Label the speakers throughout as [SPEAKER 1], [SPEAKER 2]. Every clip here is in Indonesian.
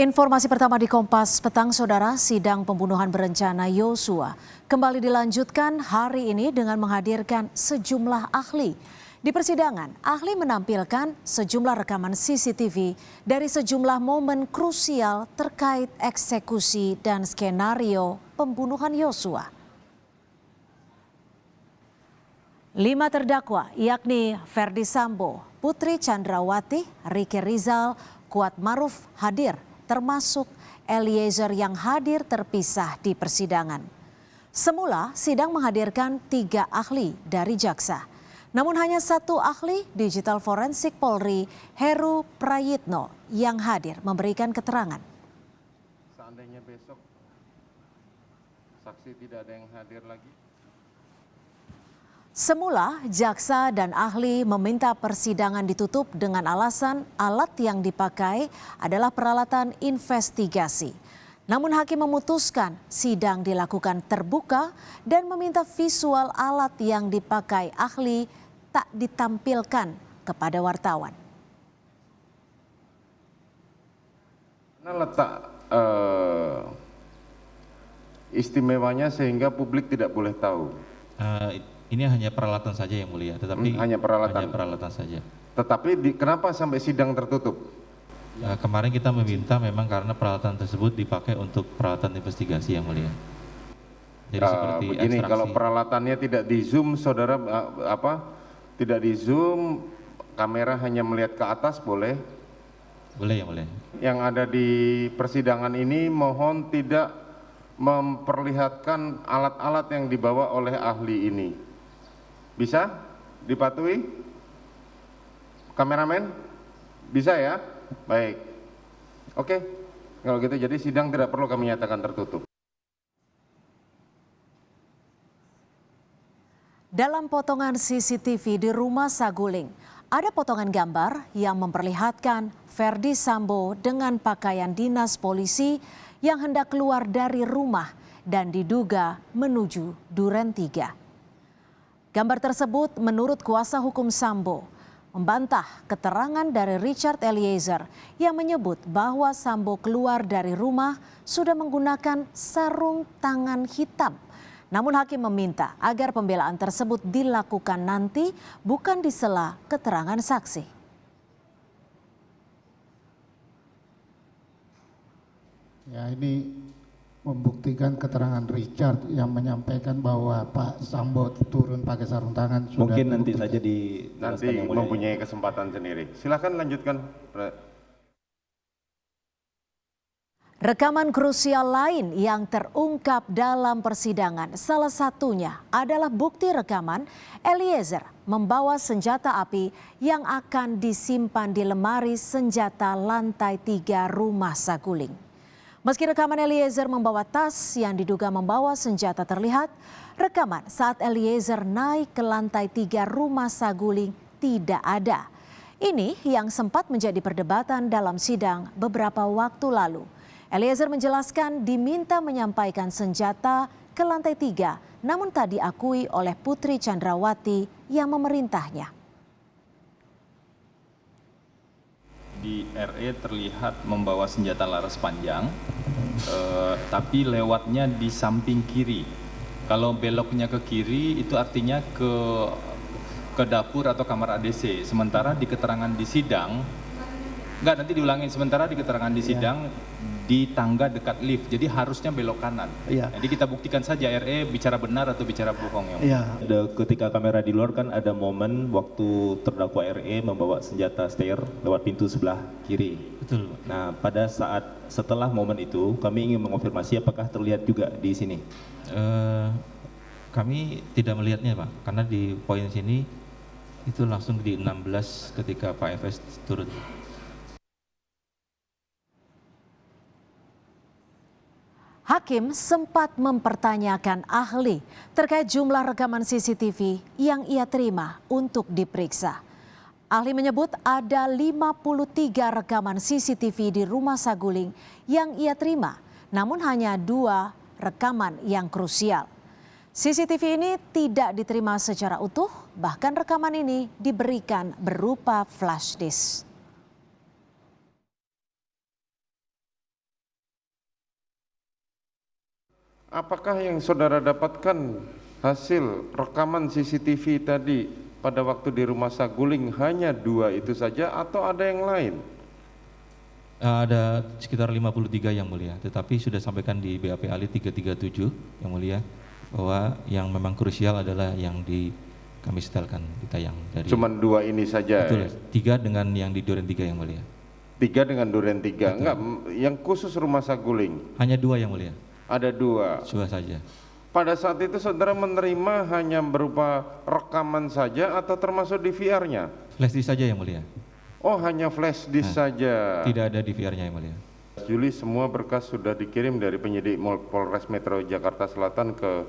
[SPEAKER 1] Informasi pertama di Kompas Petang, Saudara, sidang pembunuhan berencana Yosua kembali dilanjutkan hari ini dengan menghadirkan sejumlah ahli. Di persidangan, ahli menampilkan sejumlah rekaman CCTV dari sejumlah momen krusial terkait eksekusi dan skenario pembunuhan Yosua. 5 terdakwa yakni Ferdi Sambo, Putri Chandrawati, Ricky Rizal, Kuat Maruf hadir, termasuk Eliezer yang hadir terpisah di persidangan. Semula sidang menghadirkan 3 ahli dari jaksa. Namun hanya 1 ahli digital forensik Polri, Heru Prayitno, yang hadir memberikan keterangan.
[SPEAKER 2] Seandainya besok saksi tidak ada yang hadir lagi.
[SPEAKER 1] Semula, jaksa dan ahli meminta persidangan ditutup dengan alasan alat yang dipakai adalah peralatan investigasi. Namun hakim memutuskan sidang dilakukan terbuka dan meminta visual alat yang dipakai ahli tak ditampilkan kepada wartawan.
[SPEAKER 2] Karena letak istimewanya sehingga publik tidak boleh tahu.
[SPEAKER 3] Ini hanya peralatan saja yang mulia, tetapi
[SPEAKER 2] hanya peralatan
[SPEAKER 3] saja.
[SPEAKER 2] Tetapi kenapa sampai sidang tertutup?
[SPEAKER 3] Kemarin kita meminta memang karena peralatan tersebut dipakai untuk peralatan investigasi yang mulia. Jadi seperti
[SPEAKER 2] begini,
[SPEAKER 3] ekstraksi.
[SPEAKER 2] kalau peralatannya tidak di zoom, saudara tidak di zoom, kamera hanya melihat ke atas boleh?
[SPEAKER 3] Boleh yang mulia.
[SPEAKER 2] Yang ada di persidangan ini mohon tidak memperlihatkan alat-alat yang dibawa oleh ahli ini. Bisa dipatuhi? Kameramen? Bisa ya? Baik. Oke. Kalau gitu jadi sidang tidak perlu kami nyatakan tertutup.
[SPEAKER 1] Dalam potongan CCTV di rumah Saguling, ada potongan gambar yang memperlihatkan Ferdi Sambo dengan pakaian dinas polisi yang hendak keluar dari rumah dan diduga menuju Duren 3. Gambar tersebut menurut kuasa hukum Sambo membantah keterangan dari Richard Eliezer yang menyebut bahwa Sambo keluar dari rumah sudah menggunakan sarung tangan hitam. Namun hakim meminta agar pembelaan tersebut dilakukan nanti, bukan di sela keterangan saksi.
[SPEAKER 4] Ya, ini membuktikan keterangan Richard yang menyampaikan bahwa Pak Sambo turun pakai sarung tangan.
[SPEAKER 5] Mungkin nanti saja
[SPEAKER 2] nanti mempunyai kesempatan sendiri. Silakan lanjutkan.
[SPEAKER 1] Rekaman krusial lain yang terungkap dalam persidangan, salah satunya adalah bukti rekaman Eliezer membawa senjata api yang akan disimpan di lemari senjata lantai 3 rumah Saguling. Meski rekaman Eliezer membawa tas yang diduga membawa senjata terlihat, rekaman saat Eliezer naik ke lantai 3 rumah Saguling tidak ada. Ini yang sempat menjadi perdebatan dalam sidang beberapa waktu lalu. Eliezer menjelaskan diminta menyampaikan senjata ke lantai 3, namun tak diakui oleh Putri Chandrawati yang memerintahnya.
[SPEAKER 6] Di RE terlihat membawa senjata laras panjang, tapi lewatnya di samping kiri. Kalau beloknya ke kiri itu artinya ke dapur atau kamar ADC. Sementara di keterangan di sidang, enggak, nanti diulangin, sementara di keterangan di sidang di tangga dekat lift, jadi harusnya belok kanan. Jadi kita buktikan saja RE bicara benar atau bicara bohong.
[SPEAKER 5] Ketika kamera di luar kan ada momen waktu terdakwa RE membawa senjata stair lewat pintu sebelah kiri.
[SPEAKER 3] Betul.
[SPEAKER 5] Nah, pada saat setelah momen itu kami ingin mengonfirmasi apakah terlihat juga di sini.
[SPEAKER 3] Kami tidak melihatnya, Pak, karena di poin sini itu langsung di 16 ketika Pak FS turun.
[SPEAKER 1] Hakim sempat mempertanyakan ahli terkait jumlah rekaman CCTV yang ia terima untuk diperiksa. Ahli menyebut ada 53 rekaman CCTV di rumah Saguling yang ia terima, namun hanya 2 rekaman yang krusial. CCTV ini tidak diterima secara utuh, bahkan rekaman ini diberikan berupa flash disk.
[SPEAKER 2] Apakah yang saudara dapatkan hasil rekaman CCTV tadi pada waktu di rumah Saguling hanya 2 itu saja atau ada yang lain?
[SPEAKER 3] Ada sekitar 53 yang mulia, tetapi sudah sampaikan di BAP Ali 337 yang mulia, bahwa yang memang krusial adalah yang kami setelkan di tayang.
[SPEAKER 2] Cuman 2 ini saja?
[SPEAKER 3] Betul, 3 dengan yang di Duren 3 yang mulia.
[SPEAKER 2] 3 dengan Duren 3, enggak, yang khusus rumah Saguling?
[SPEAKER 3] Hanya 2 yang mulia.
[SPEAKER 2] Ada 2?
[SPEAKER 3] 2 saja.
[SPEAKER 2] Pada saat itu saudara menerima hanya berupa rekaman saja atau termasuk DVR-nya?
[SPEAKER 3] Flash disk saja yang mulia.
[SPEAKER 2] Oh, hanya flash disk saja?
[SPEAKER 3] Tidak ada DVR-nya yang mulia.
[SPEAKER 2] Juli semua berkas sudah dikirim dari penyidik Polres Metro Jakarta Selatan ke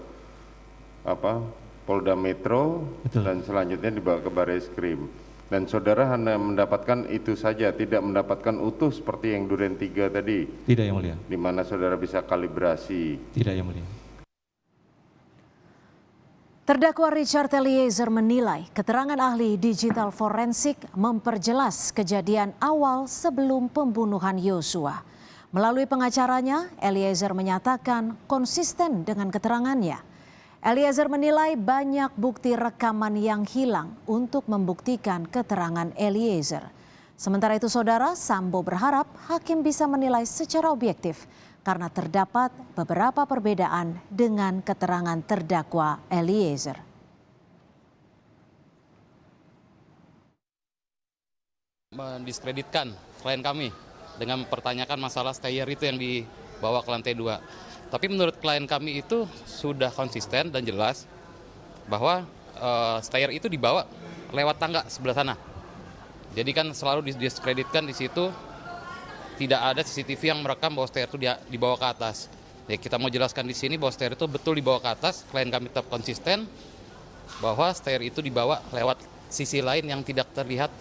[SPEAKER 2] Polda Metro.
[SPEAKER 3] Betul.
[SPEAKER 2] Dan selanjutnya dibawa ke Barreskrim. Dan saudara hanya mendapatkan itu saja, tidak mendapatkan utuh seperti yang Duren 3 tadi?
[SPEAKER 3] Tidak yang mulia.
[SPEAKER 2] Di mana saudara bisa kalibrasi?
[SPEAKER 3] Tidak yang mulia.
[SPEAKER 1] Terdakwa Richard Eliezer menilai keterangan ahli digital forensik memperjelas kejadian awal sebelum pembunuhan Yosua. Melalui pengacaranya, Eliezer menyatakan konsisten dengan keterangannya. Eliezer menilai banyak bukti rekaman yang hilang untuk membuktikan keterangan Eliezer. Sementara itu, Saudara, Sambo berharap hakim bisa menilai secara objektif karena terdapat beberapa perbedaan dengan keterangan terdakwa Eliezer.
[SPEAKER 7] Mendiskreditkan klien kami dengan mempertanyakan masalah stayer itu yang dibawa ke lantai 2. Tapi menurut klien kami itu sudah konsisten dan jelas bahwa stayer itu dibawa lewat tangga sebelah sana. Jadi kan selalu didiskreditkan di situ, tidak ada CCTV yang merekam bahwa stayer itu dibawa ke atas. Ya, kita mau jelaskan di sini bahwa stayer itu betul dibawa ke atas. Klien kami tetap konsisten bahwa stayer itu dibawa lewat sisi lain yang tidak terlihat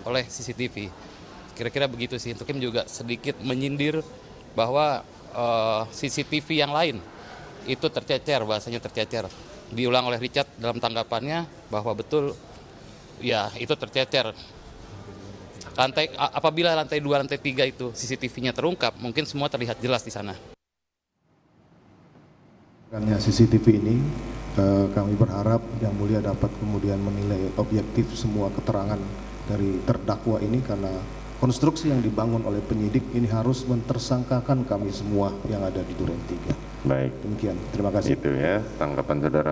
[SPEAKER 7] oleh CCTV. Kira-kira begitu sih. Untuk juga sedikit menyindir bahwa CCTV yang lain itu tercecer, bahasanya tercecer. Diulang oleh Richard dalam tanggapannya bahwa betul ya itu tercecer. Apabila lantai 2, lantai 3 itu CCTV-nya terungkap, mungkin semua terlihat jelas di sana.
[SPEAKER 8] Karena CCTV ini kami berharap Yang Mulia dapat kemudian menilai objektif semua keterangan dari terdakwa ini, karena konstruksi yang dibangun oleh penyidik ini harus mentersangkakan kami semua yang ada di Duren 3.
[SPEAKER 2] Baik.
[SPEAKER 8] Demikian, terima kasih.
[SPEAKER 2] Itu ya tanggapan saudara.